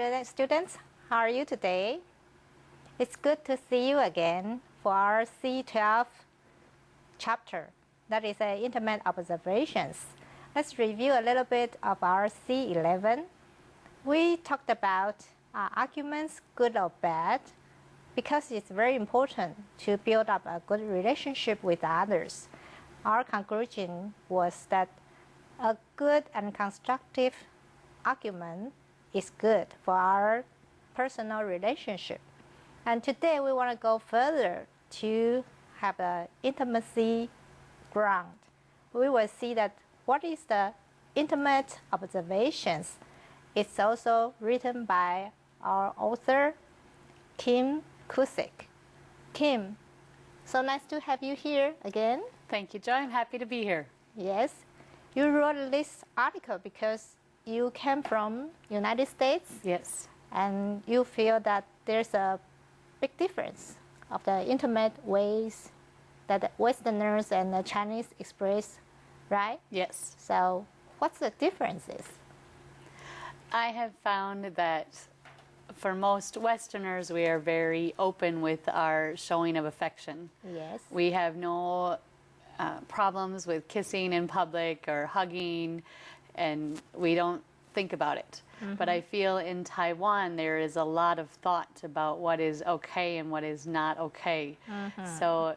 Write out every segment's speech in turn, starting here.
Hi students, how are you today? It's good to see you again for our C12 chapter. That is intimate observations. Let's review a little bit of our C11. We talked about arguments, good or bad, because it's very important to build up a good relationship with others. Our conclusion was that a good and constructive argument is good for our personal relationship. And today we want to go further to have an intimacy ground. We will see that what is the intimate observations. It's also written by our author, Kim Cusick. Kim, so nice to have you here again. Thank you, Joy. I'm happy to be here. Yes, you wrote this article because you came from United States. Yes. And you feel that there's a big difference of the intimate ways that the Westerners and the Chinese express, right? Yes. So what's the differences? I have found that for most Westerners, we are very open with our showing of affection. Yes. We have no problems with kissing in public or hugging, and we don't think about it. Mm-hmm. But I feel in Taiwan there is a lot of thought about what is okay and what is not okay. Mm-hmm. So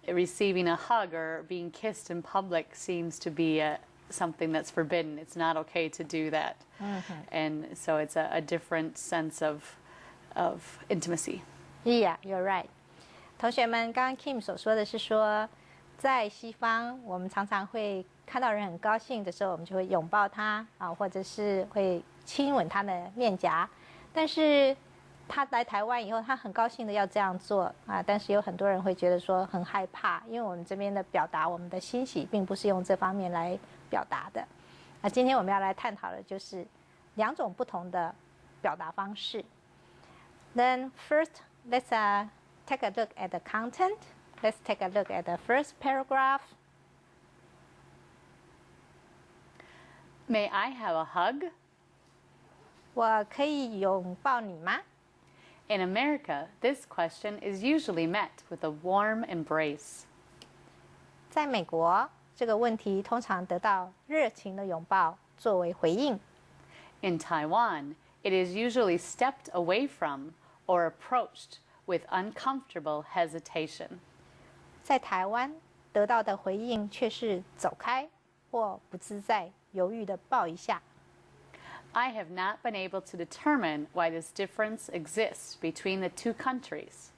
receiving a hug or being kissed in public seems to be something that's forbidden. It's not okay to do that. Mm-hmm. And so it's a different sense of intimacy. Yeah, you're right. 同学们，刚刚 Kim 所说的是说，在西方，我们常常会看到人很高兴的时候，我们就会拥抱他啊，或者是会亲吻他的面颊。但是他来台湾以后，他很高兴的要这样做啊，但是有很多人会觉得说很害怕，因为我们这边的表达我们的欣喜，并不是用这方面来表达的。那今天我们要来探讨的就是两种不同的表达方式。Then first, let's take a look at the content. Let's take a look at the first paragraph. May I have a hug? 我可以拥抱你吗？ In America, this question is usually met with a warm embrace. 在美国，这个问题通常得到热情的拥抱作为回应。In Taiwan, it is usually stepped away from or approached with uncomfortable hesitation. 在台湾得到的回应却是走开或不自在、犹豫的抱一下。I have not been able to determine why this difference exists between the two countries.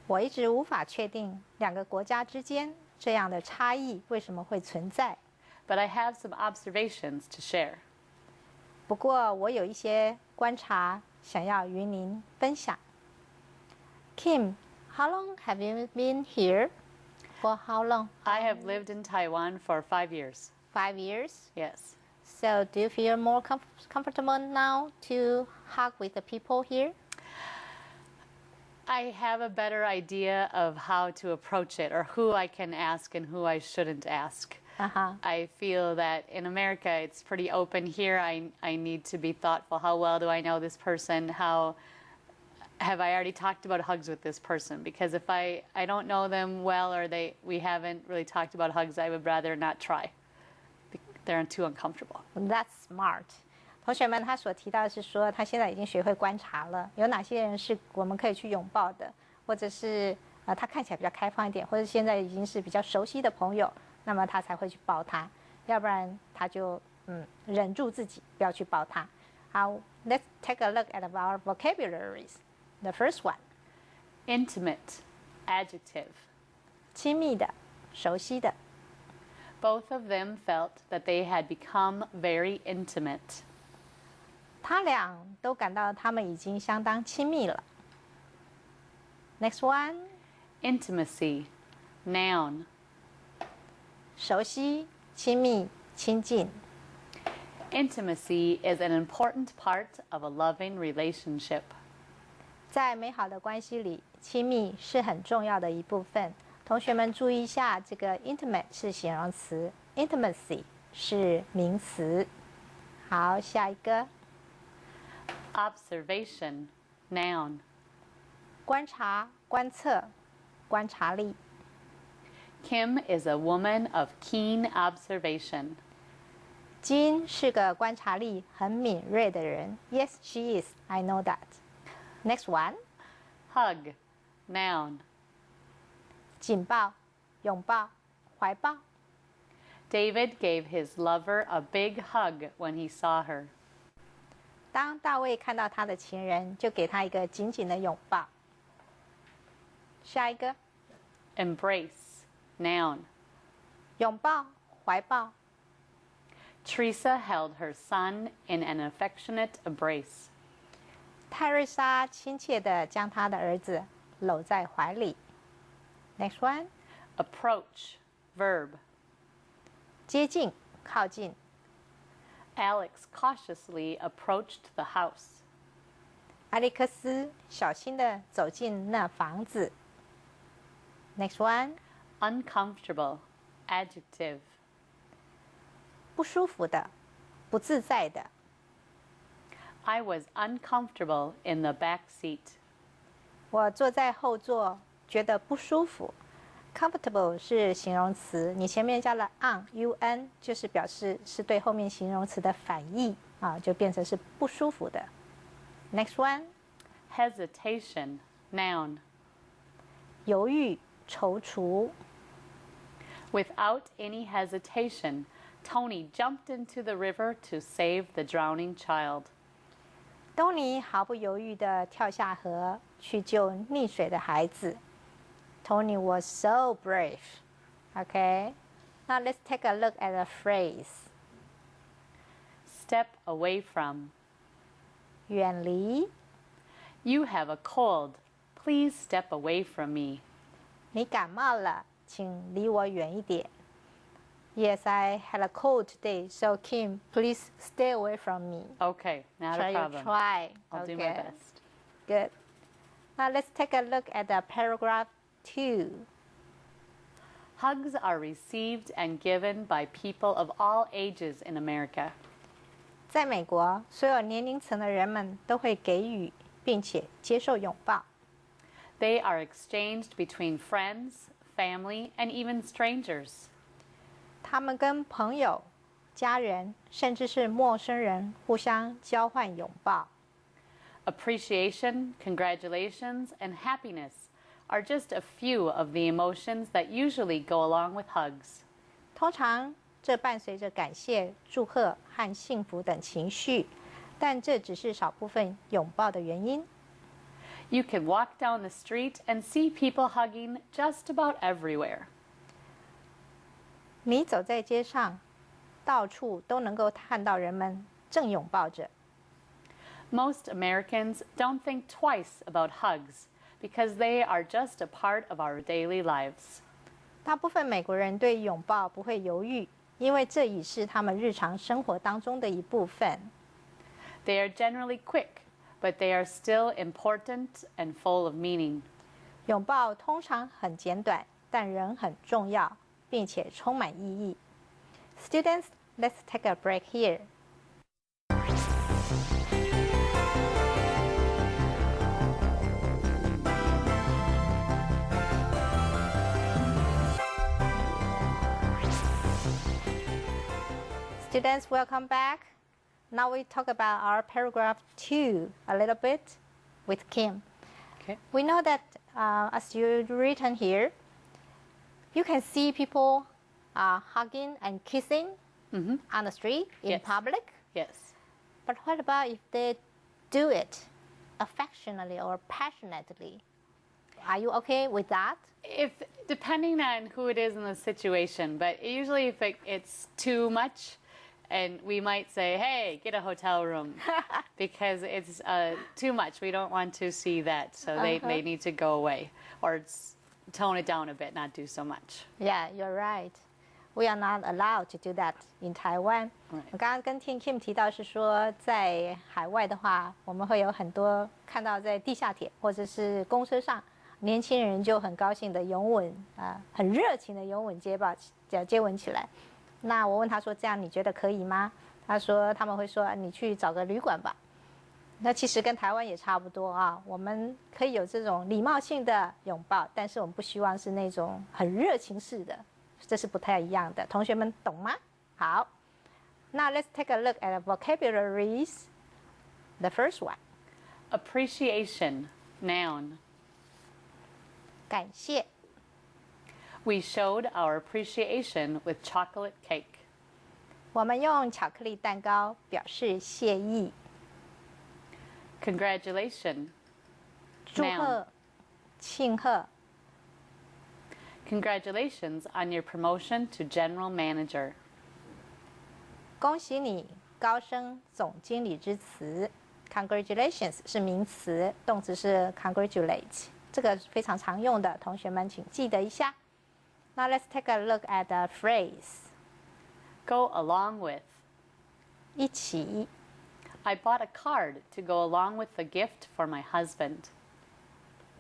我一直无法确定两个国家之间这样的差异为什么会存在。But I have some observations to share. 不过我有一些观察想要与您分享。Kim, how long have you been here? For how long? I have lived in Taiwan for 5 years. 5 years? Yes. So do you feel more comfortable now to hug with the people here? I have a better idea of how to approach it or who I can ask and who I shouldn't ask. I feel that in America it's pretty open. Here I need to be thoughtful. How well do I know this person? How have I already talked about hugs with this person? Because if I don't know them well or we haven't really talked about hugs, I would rather not try. They're too uncomfortable. That's smart. 同学们，他所提到的是说，他现在已经学会观察了，有哪些人是我们可以去拥抱的，或者是他看起来比较开放一点，或者现在已经是比较熟悉的朋友，那么他才会去抱他，要不然他就忍住自己不要去抱他。好 ，Let's take a look at our vocabularies. The first one. Intimate, adjective. 亲密的，熟悉的。Both of them felt that they had become very intimate. 他俩都感到他们已经相当亲密了。Next one. Intimacy, noun. 熟悉、亲密、亲近。Intimacy is an important part of a loving relationship. 在美好的关系里，亲密是很重要的一部分。同学们注意一下，这个 intimate 是形容词 ，intimacy 是名词。好，下一个。Observation, noun. 观察、观测、观察力。Kim is a woman of keen observation. 金是个观察力很敏锐的人。Yes, she is. I know that. Next one. Hug, noun. 紧抱、拥抱、怀抱。David gave his lover a big hug when he saw her. 当大卫看到他的情人，就给他一个紧紧的拥抱。下一个。Embrace, noun. 拥抱、怀抱。Teresa held her son in an affectionate embrace. 泰瑞莎亲切地将她的儿子搂在怀里。Next one. Approach, verb. 接近、靠近。Alex cautiously approached the house. 艾利克斯小心地走进那房子。Next one. Uncomfortable, adjective. 不舒服的，不自在的。I was uncomfortable in the back seat. 我坐在后座，觉得不舒服。Comfortable 是形容词，你前面加了 un 就是表示是对后面形容词的反义啊，就变成是不舒服的。Next one. Hesitation, noun. 犹豫、踌躇。Without any hesitation, Tony jumped into the river to save the drowning child. 东尼毫不犹豫地跳下河去救溺水的孩子。Tony was so brave. Okay, now let's take a look at the phrase. Step away from. 远离。You have a cold. Please step away from me. 你感冒了，请离我远一点。Yes, I had a cold today, so Kim, please stay away from me. Okay, not Shall a you problem. try? I'll do Okay. my best. Good. Now let's take a look at the paragraph 2. Hugs are received and given by people of all ages in America. 在美国，所有年龄层的人们都会给予并且接受拥抱。They are exchanged between friends, family, and even strangers. 他们跟朋友、家人，甚至是陌生人互相交换拥抱。Appreciation, congratulations, and happiness are just a few of the emotions that usually go along with hugs. 通常，这伴随着感谢、祝贺和幸福等情绪，但这只是少部分拥抱的原因。You can walk down the street and see people hugging just about everywhere. 你走在街上，到处都能够看到人们正拥抱着。Most Americans don't think twice about hugs because they are just a part of our daily lives. 大部分美国人对拥抱不会犹豫，因为这已是他们日常生活当中的一部分。They are generally quick, but they are still important and full of meaning. 拥抱通常很简短，但仍很重要，并且充满意义。Students, let's take a break here. Students, welcome back. Now we talk about our paragraph 2 a little bit with Kim. Okay. We know that as you written here, you can see people hugging and kissing on the street in Yes. public. Yes. But what about if they do it affectionately or passionately? Are you okay with that? If depending on who it is in the situation, but usually if it's too much And we might say, hey, get a hotel room because it's too much. We don't want to see that. So they need to go away or tone it down a bit, not do so much. Yeah, you're right. We are not allowed to do that in Taiwan. Right. 我刚刚跟 Kim 提到是说，在海外的话，我们会有很多看到在地下铁或者是公车上，年轻人就很高兴的拥吻很热情的拥吻接吻起来。那我问他说：“这样你觉得可以吗？”他说：“他们会说你去找个旅馆吧。”那其实跟台湾也差不多啊，我们可以有这种礼貌性的拥抱，但是我们不希望是那种很热情式的。这是不太一样的，同学们懂吗？好，那 let's take a look at the vocabularies. The first one. Appreciation, noun. 感谢。We showed our appreciation with chocolate cake. 我们用巧克力蛋糕表示谢意。Congratulations, 祝贺，庆贺。Congratulations on your promotion to general manager. 恭喜你高升总经理之词。Congratulations 是名词，动词是 congratulate， 这个非常常用的，同学们请记得一下。Now let's take a look at the phrase. Go along with. 一起。I bought a card to go along with the gift for my husband.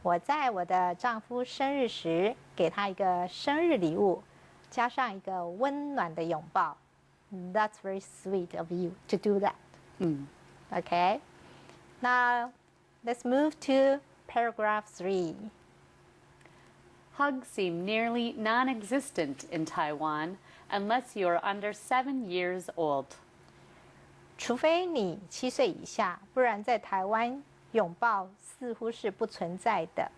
我在我的丈夫生日时给他一个生日礼物，加上一个温暖的拥抱。That's very sweet of you to do that. Okay. Now let's move to paragraph 3. Hugs seem nearly non-existent in Taiwan unless you are under 7 years old. 除非你7岁以下，不然在台湾拥抱似乎是不存在的。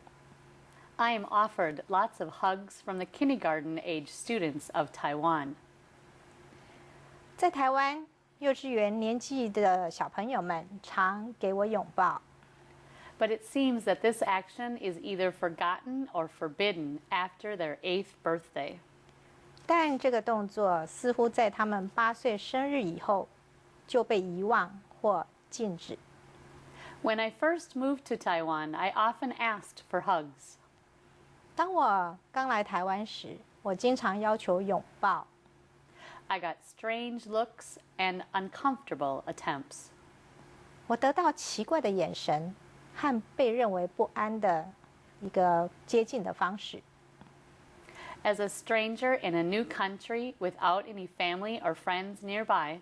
I am offered lots of hugs from the kindergarten age students of Taiwan. 在台湾，幼稚园年纪的小朋友们常给我拥抱。But it seems that this action is either forgotten or forbidden after their 8th birthday. 但这个动作似乎在他们8岁生日以后就被遗忘或禁止。When I first moved to Taiwan, I often asked for hugs. 当我刚来台湾时，我经常要求拥抱。I got strange looks and uncomfortable attempts. 我得到奇怪的眼神和被认为不安的一个接近的方式。As a stranger in a new country without any family or friends nearby,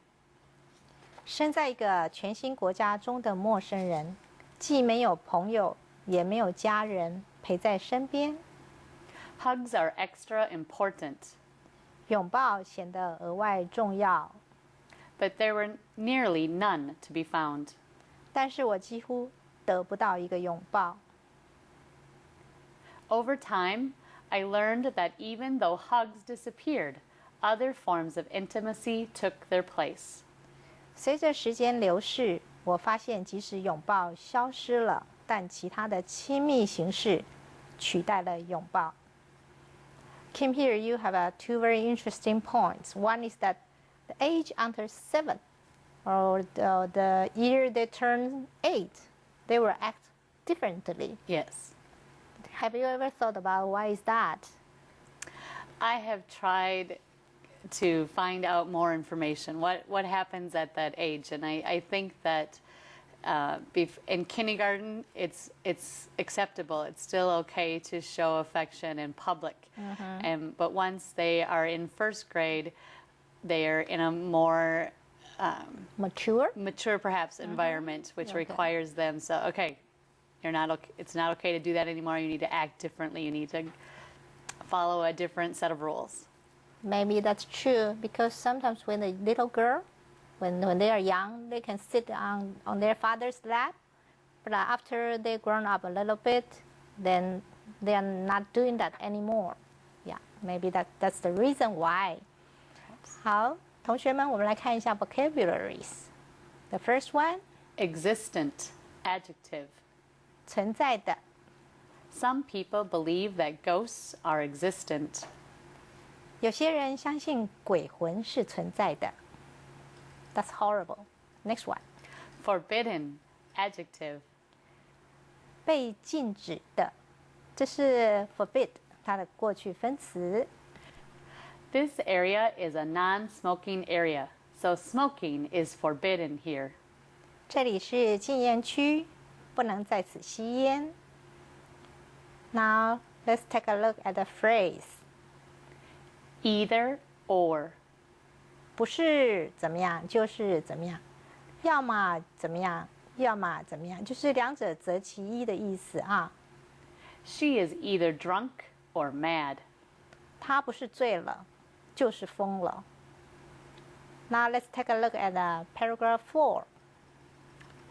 身在一个全新国家中的陌生人，既没有朋友，也没有家人陪在身边。hugs are extra important. 拥抱显得额外重要。But there were nearly none to be found. 但是我几乎得不到一个拥抱。Over time, I learned that even though hugs disappeared, other forms of intimacy took their place. 随着时间流逝，我发现即使拥抱消失了，但其他的亲密形式取代了拥抱。Kim, here you have two very interesting points. One is that the age under 7, or the year they turn 8, they will act differently. Yes. Have you ever thought about why is that? I have tried to find out more information. What happens at that age? And I think that in kindergarten, it's acceptable. It's still okay to show affection in public. But once they are in first grade, they are in a more mature perhaps environment, which requires them. So okay, it's not okay to do that anymore. You need to act differently. You need to follow a different set of rules. Maybe that's true, because sometimes when a little girl, when they are young, they can sit on their father's lap. But after they grown up a little bit, then they are not doing that anymore. Yeah, maybe that's the reason why. 好，同学们，我们来看一下 vocabularies. The first one, Existent, adjective. 存在的。Some people believe that ghosts are existent. 有些人相信鬼魂是存在的。That's horrible. Next one. Forbidden, adjective. 被禁止的，这是 forbid 它的过去分词。This area is a non-smoking area, so smoking is forbidden here. 这里是禁烟区，不能在此吸烟。Now let's take a look at the phrase. Either or. 不是怎么样，就是怎么样，要么怎么样，要么怎么样，就是两者择其一的意思啊。She is either drunk or mad. 她不是醉了，就是疯了。Now let's take a look at paragraph 4.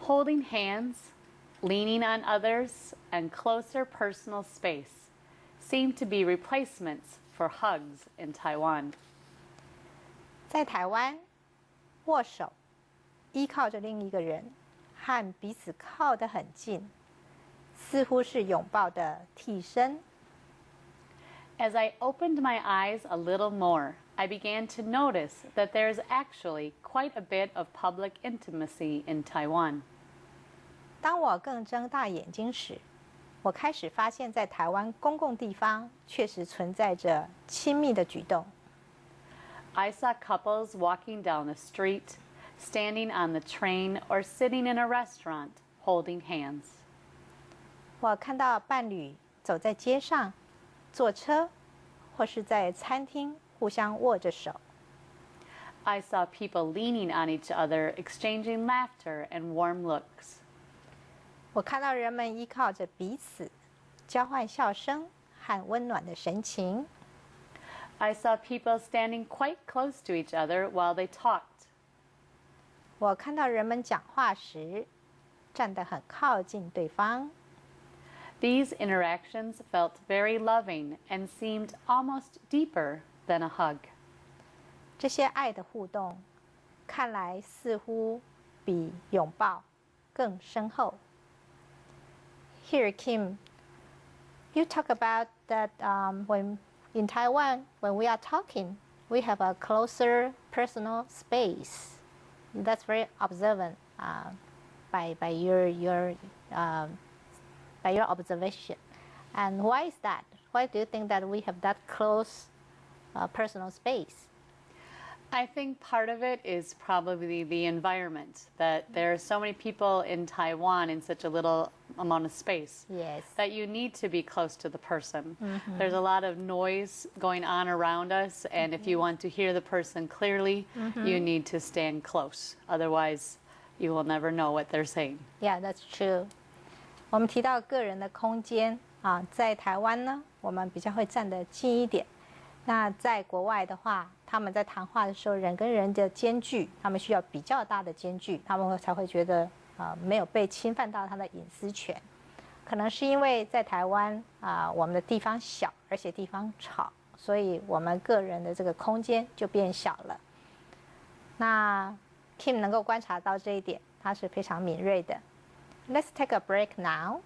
Holding hands, leaning on others, and closer personal space seem to be replacements for hugs in Taiwan. 在台湾，握手，依靠着另一个人，和彼此靠得很近，似乎是拥抱的替身。As I opened my eyes a little more, I began to notice that there is actually quite a bit of public intimacy in Taiwan. 当我更睁大眼睛时，我开始发现，在台湾公共地方确实存在着亲密的举动。I saw couples walking down the street, standing on the train, or sitting in a restaurant, holding hands. 我看到伴侣走在街上、坐车，或是在餐厅互相握着手。I saw people leaning on each other, exchanging laughter and warm looks. 我看到人们依靠着彼此，交换笑声和温暖的神情。I saw people standing quite close to each other while they talked. 我看到人们讲话时，站得很靠近对方。These interactions felt very loving and seemed almost deeper than a hug. 这些爱的互动，看来似乎比拥抱更深厚。Here, Kim, you talk about that when in Taiwan, when we are talking, we have a closer personal space. That's very observant by your observation. And why is that? Why do you think that we have that close personal space? I think part of it is probably the environment, that there are so many people in Taiwan in such a little amount of space. Yes. That you need to be close to the person. There's a lot of noise going on around us, and if you want to hear the person clearly, you need to stand close. Otherwise, you will never know what they're saying. Yeah, that's true. 我们提到个人的空间啊，在台湾呢，我们比较会站得近一点。那在国外的话，他们在谈话的时候，人跟人的间距，他们需要比较大的间距，他们才会觉得没有被侵犯到他的隐私权。可能是因为在台湾我们的地方小，而且地方吵，所以我们个人的这个空间就变小了。那 Kim 能够观察到这一点，他是非常敏锐的。Let's take a break now.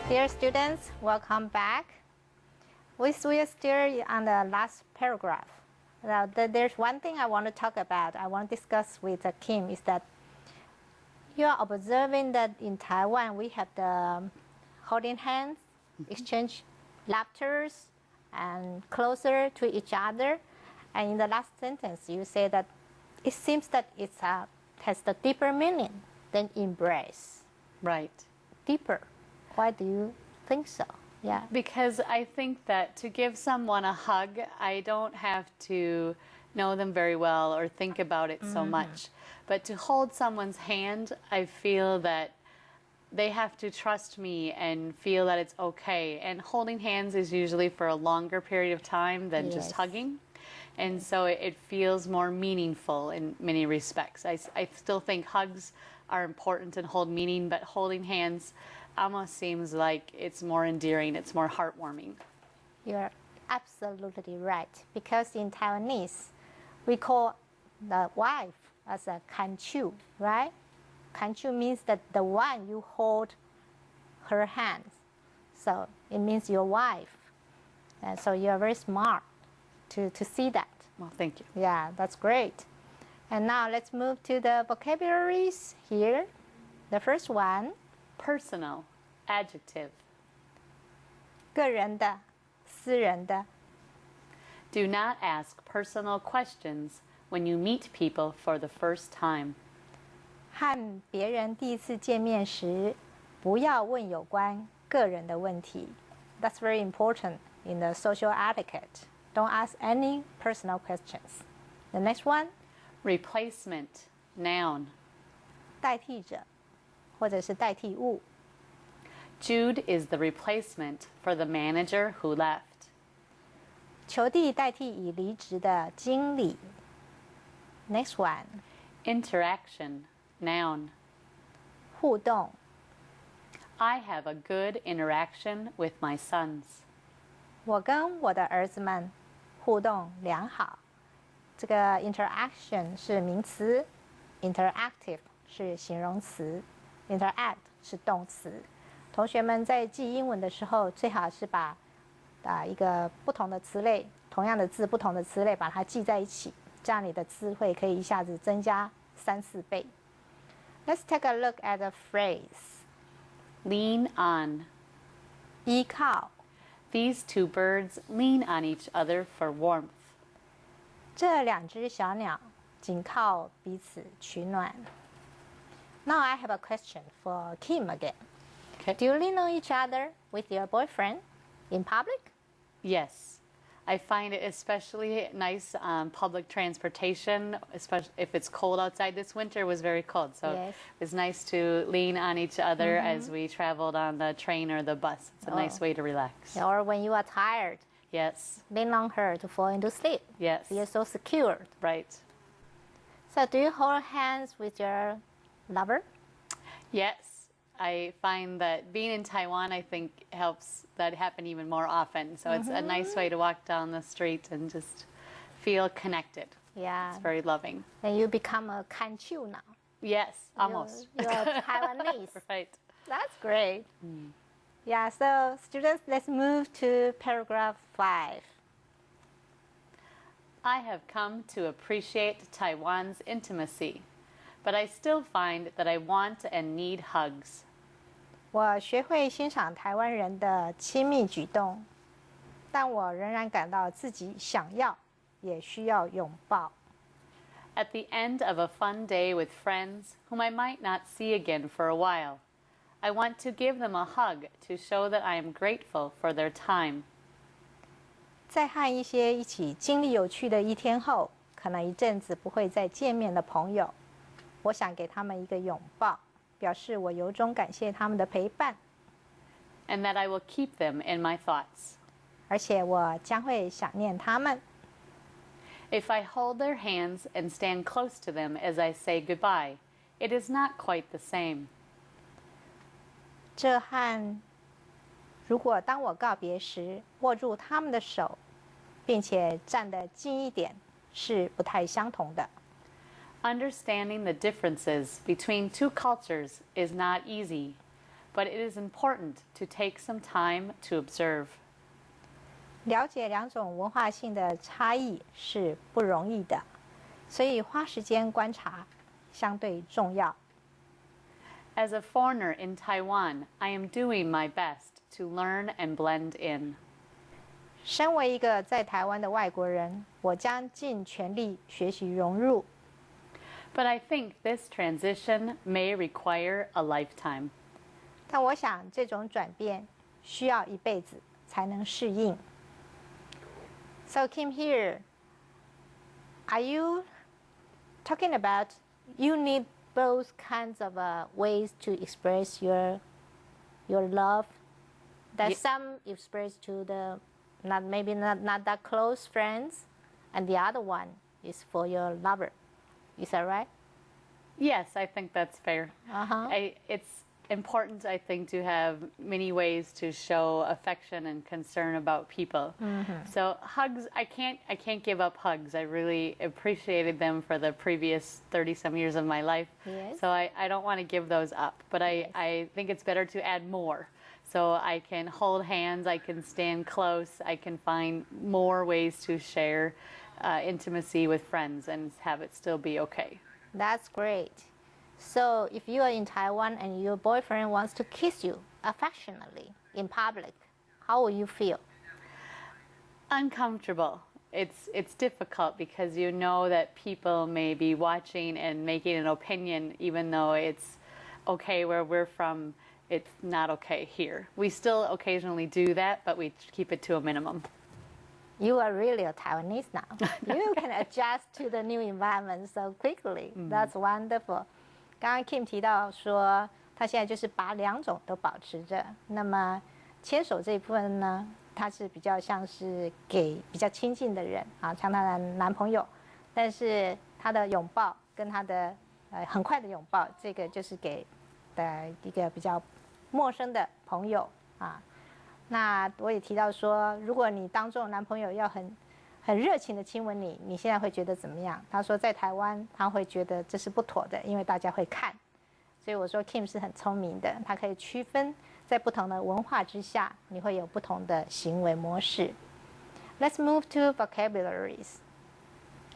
Dear students, welcome back. We are still on the last paragraph. Now, there's one thing I want to talk about, I want to discuss with Kim, is that you are observing that in Taiwan we have the holding hands, exchange laughters, and closer to each other. And in the last sentence, you say that it seems that it has the deeper meaning than embrace. Right. Deeper. Why do you think so? Yeah. Because I think that to give someone a hug, I don't have to know them very well or think about it so much. But to hold someone's hand, I feel that they have to trust me and feel that it's okay. And holding hands is usually for a longer period of time than just hugging. And so it feels more meaningful in many respects. I still think hugs are important and hold meaning, but holding hands almost seems like it's more endearing, it's more heartwarming. You're absolutely right. Because in Taiwanese, we call the wife as a kanchu, right? kanchu means that the one you hold her hands. So it means your wife. And so you are very smart to see that. Well, thank you. Yeah, that's great. And now let's move to the vocabularies here. The first one. Personal, adjective. 个人的，私人的。Do not ask personal questions when you meet people for the first time. 和别人第一次见面时，不要问有关个人的问题。That's very important in the social etiquette. Don't ask any personal questions. The next one. Replacement, noun. 代替者，或者是代替物。Jude is the replacement for the manager who left. 裘蒂代替已离职的经理。Next one. Interaction, noun. 互动。I have a good interaction with my sons. 我跟我的儿子们互动良好。这个 interaction 是名词 ，interactive 是形容词 ，interact 是动词。同学们在记英文的时候，最好是把一个不同的词类，同样的字不同的词类，把它记在一起，这样你的词汇可以一下子增加3-4倍。Let's take a look at the phrase. Lean on. 依靠。These two birds lean on each other for warmth. 这两只小鸟紧靠彼此取暖。Now I have a question for Kim again. Okay. Do you lean on each other with your boyfriend in public? Yes. I find it especially nice public transportation, especially if it's cold outside. This winter was very cold, so Yes. it was nice to lean on each other as we traveled on the train or the bus. It's a nice way to relax. Or when you are tired, Yes. lean on her to fall into sleep. Yes. Feel so secured. Right. So do you hold hands with your lover? Yes. I find that being in Taiwan, I think, helps that happen even more often. So it's a nice way to walk down the street and just feel connected. Yeah. It's very loving. And you become a kanchu now. Yes, almost. You're Taiwanese. Right. That's great. Yeah, so students, let's move to paragraph 5. I have come to appreciate Taiwan's intimacy, but I still find that I want and need hugs. 我学会欣赏台湾人的亲密举动，但我仍然感到自己想要，也需要拥抱。At the end of a fun day with friends whom I might not see again for a while, I want to give them a hug to show that I am grateful for their time. 在和一些一起经历有趣的一天后，可能一阵子不会再见面的朋友，我想给他们一个拥抱，表示我由衷感谢他们的陪伴， And that I will keep them in my thoughts. 而且我将会想念他们。If I hold their hands and stand close to them as I say goodbye, it is not quite the same. 这和如果当我告别时握住他们的手，并且站得近一点，是不太相同的。Understanding the differences between two cultures is not easy, but it is important to take some time to observe. 了解两种文化性的差异是不容易的，所以花时间观察相对重要。As a foreigner in Taiwan, I am doing my best to learn and blend in. 身为一个在台湾的外国人，我将尽全力学习融入。But I think this transition may require a lifetime. 但我想这种转变需要一辈子才能适应。So Kim here, are you talking about you need both kinds of ways to express your love? That some express to the not that close friends, and the other one is for your lover. Is that right? Yes, I think that's fair. Uh-huh. It's important, I think, to have many ways to show affection and concern about people. So hugs, I can't give up hugs. I really appreciated them for the previous 30-some years of my life. Yes. So I don't want to give those up, but I think it's better to add more. So I can hold hands, I can stand close, I can find more ways to share intimacy with friends and have it still be okay. That's great. So if you are in Taiwan and your boyfriend wants to kiss you affectionately in public, how will you feel? Uncomfortable. It's difficult because you know that people may be watching and making an opinion, even though it's okay where we're from, it's not okay here. We still occasionally do that, but we keep it to a minimum. You are really a Taiwanese now. You can adjust to the new environment so quickly. That's wonderful. 刚刚 Kim 提到说，他现在就是把两种都保持着。那么牵手这一部分呢，他是比较像是给比较亲近的人啊，像他的男朋友。但是他的拥抱跟他的很快的拥抱，这个就是给的一个比较陌生的朋友啊。那我也提到说，如果你当众男朋友要很热情的亲吻你，你现在会觉得怎么样？他说在台湾他会觉得这是不妥的，因为大家会看。所以我说 Kim 是很聪明的，他可以区分在不同的文化之下，你会有不同的行为模式。Let's move to vocabularies.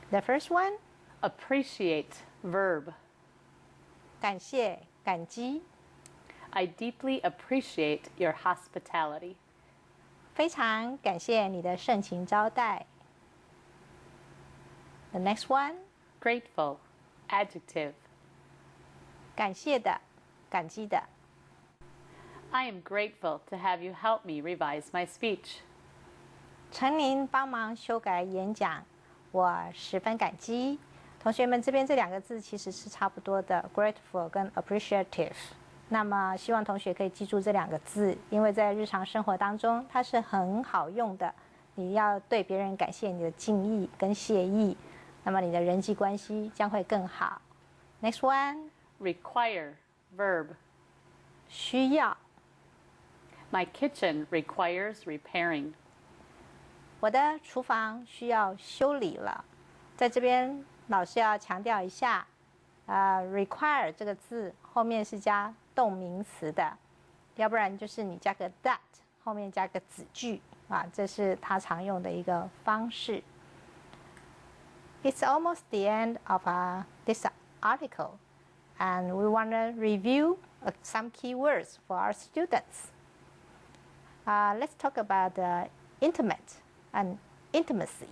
The first one, Appreciate, verb. 感谢、感激。I deeply appreciate your hospitality. 非常感谢你的盛情招待。The next one, Grateful, adjective. 感谢的、感激的。I am grateful to have you help me revise my speech. 请您帮忙修改演讲，我十分感激。同学们，这边这两个字其实是差不多的 ，grateful 跟 appreciative。那么希望同学可以记住这两个字，因为在日常生活当中它是很好用的。你要对别人感谢你的敬意跟谢意，那么你的人际关系将会更好。Next one, Require, verb. 需要。My kitchen requires repairing. 我的厨房需要修理了。在这边，老师要强调一下，require 这个字后面是加动名词的，要不然就是你加个 that 后面加个子句啊，这是他常用的一个方式。It's almost the end of this article, and we want to review some key words for our students. Let's talk about intimate and intimacy.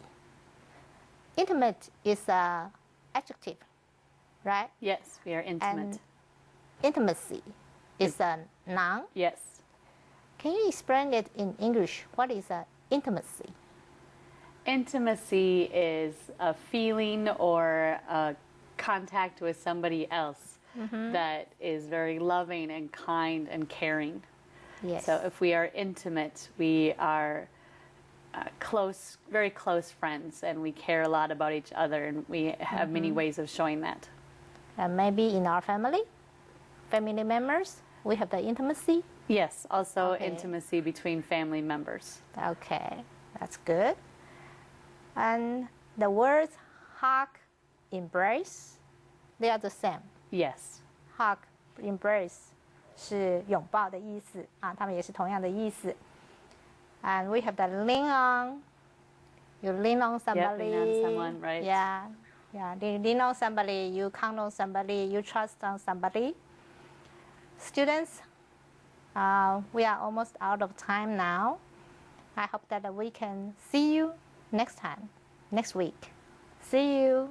Intimate is an adjective, right? Yes, we are intimate. And intimacy is a noun. Yes. Can you explain it in English? What is intimacy? Intimacy is a feeling or a contact with somebody else that is very loving and kind and caring. Yes. So if we are intimate, we are close, very close friends, and we care a lot about each other, and we have many ways of showing that. Maybe in our family members, we have the intimacy. Yes, also Okay. intimacy between family members. Okay, that's good. And the words hug, embrace, they are the same. Yes. Hug, embrace 是拥抱的意思啊，它们也是同样的意思。And we have the lean on. You lean on somebody. lean on someone, right? Yeah, yeah. You lean on somebody. You count on somebody. You trust on somebody. Students, we are almost out of time now. I hope that we can see you next time, next week. See you.